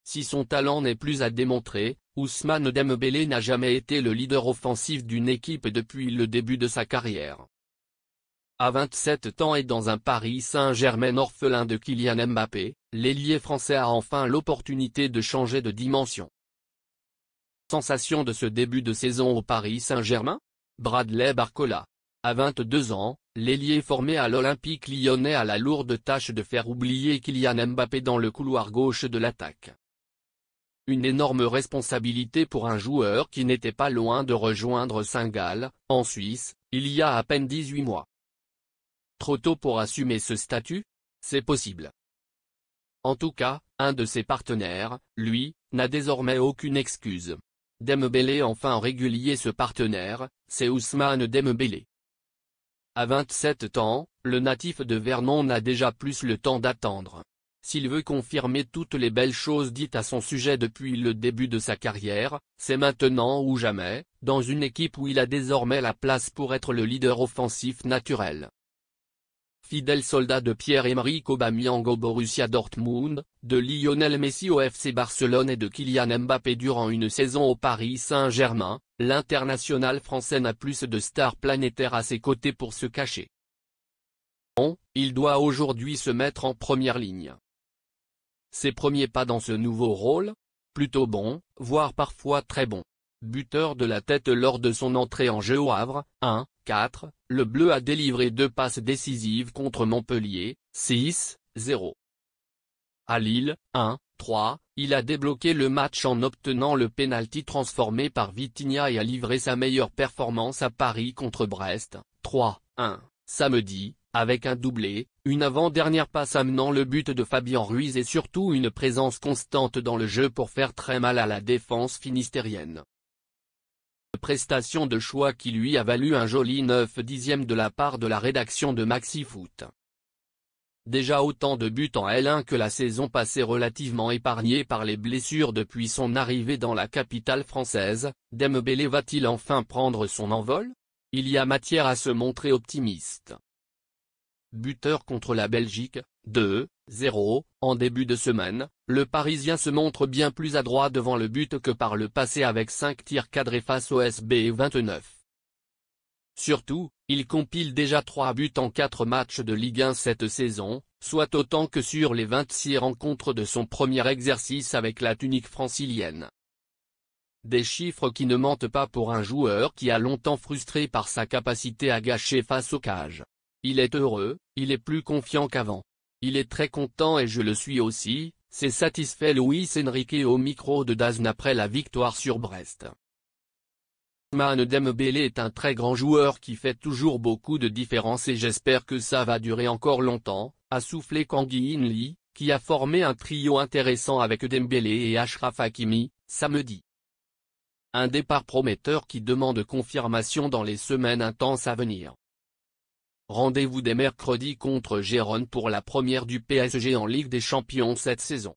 Si son talent n'est plus à démontrer, Ousmane Dembélé n'a jamais été le leader offensif d'une équipe depuis le début de sa carrière. À 27 ans et dans un Paris Saint-Germain orphelin de Kylian Mbappé, l'ailier français a enfin l'opportunité de changer de dimension. Sensation de ce début de saison au Paris Saint-Germain? Bradley Barcola. À 22 ans, l'ailier formé à l'Olympique lyonnais a la lourde tâche de faire oublier Kylian Mbappé dans le couloir gauche de l'attaque. Une énorme responsabilité pour un joueur qui n'était pas loin de rejoindre Saint-Gall, en Suisse, il y a à peine 18 mois. Trop tôt pour assumer ce statut? C'est possible. En tout cas, un de ses partenaires, lui, n'a désormais aucune excuse. Dembélé enfin régulier. Ce partenaire, c'est Ousmane Dembélé. À 27 ans, le natif de Vernon n'a déjà plus le temps d'attendre. S'il veut confirmer toutes les belles choses dites à son sujet depuis le début de sa carrière, c'est maintenant ou jamais, dans une équipe où il a désormais la place pour être le leader offensif naturel. Fidèle soldat de Pierre-Emerick Aubameyang au Borussia Dortmund, de Lionel Messi au FC Barcelone et de Kylian Mbappé durant une saison au Paris Saint-Germain, l'international français n'a plus de stars planétaires à ses côtés pour se cacher. Il doit aujourd'hui se mettre en première ligne. Ses premiers pas dans ce nouveau rôle? Plutôt bons, voire parfois très bons. Buteur de la tête lors de son entrée en jeu au Havre, 1-4, le Bleu a délivré 2 passes décisives contre Montpellier, 6-0. À Lille, 1-3, il a débloqué le match en obtenant le pénalty transformé par Vitinha et a livré sa meilleure performance à Paris contre Brest, 3-1, samedi, avec un doublé, une avant-dernière passe amenant le but de Fabien Ruiz et surtout une présence constante dans le jeu pour faire très mal à la défense finistérienne. Prestation de choix qui lui a valu un joli 9/10 de la part de la rédaction de MaxiFoot. Déjà autant de buts en L1 que la saison passée relativement épargnée par les blessures depuis son arrivée dans la capitale française, Dembélé va-t-il enfin prendre son envol? Il y a matière à se montrer optimiste. Buteur contre la Belgique, 2-0, en début de semaine, le Parisien se montre bien plus adroit devant le but que par le passé avec 5 tirs cadrés face au SB 29. Surtout, il compile déjà 3 buts en 4 matchs de Ligue 1 cette saison, soit autant que sur les 26 rencontres de son premier exercice avec la tunique francilienne. Des chiffres qui ne mentent pas pour un joueur qui a longtemps frustré par sa capacité à gâcher face aux cages. Il est heureux, il est plus confiant qu'avant. Il est très content et je le suis aussi, s'est satisfait Luis Enrique au micro de DAZN après la victoire sur Brest. Ousmane Dembélé est un très grand joueur qui fait toujours beaucoup de différence et j'espère que ça va durer encore longtemps, a soufflé Tanguy N'Ly, qui a formé un trio intéressant avec Dembélé et Achraf Hakimi, samedi. Un départ prometteur qui demande confirmation dans les semaines intenses à venir. Rendez-vous dès mercredi contre Gérone pour la première du PSG en Ligue des Champions cette saison.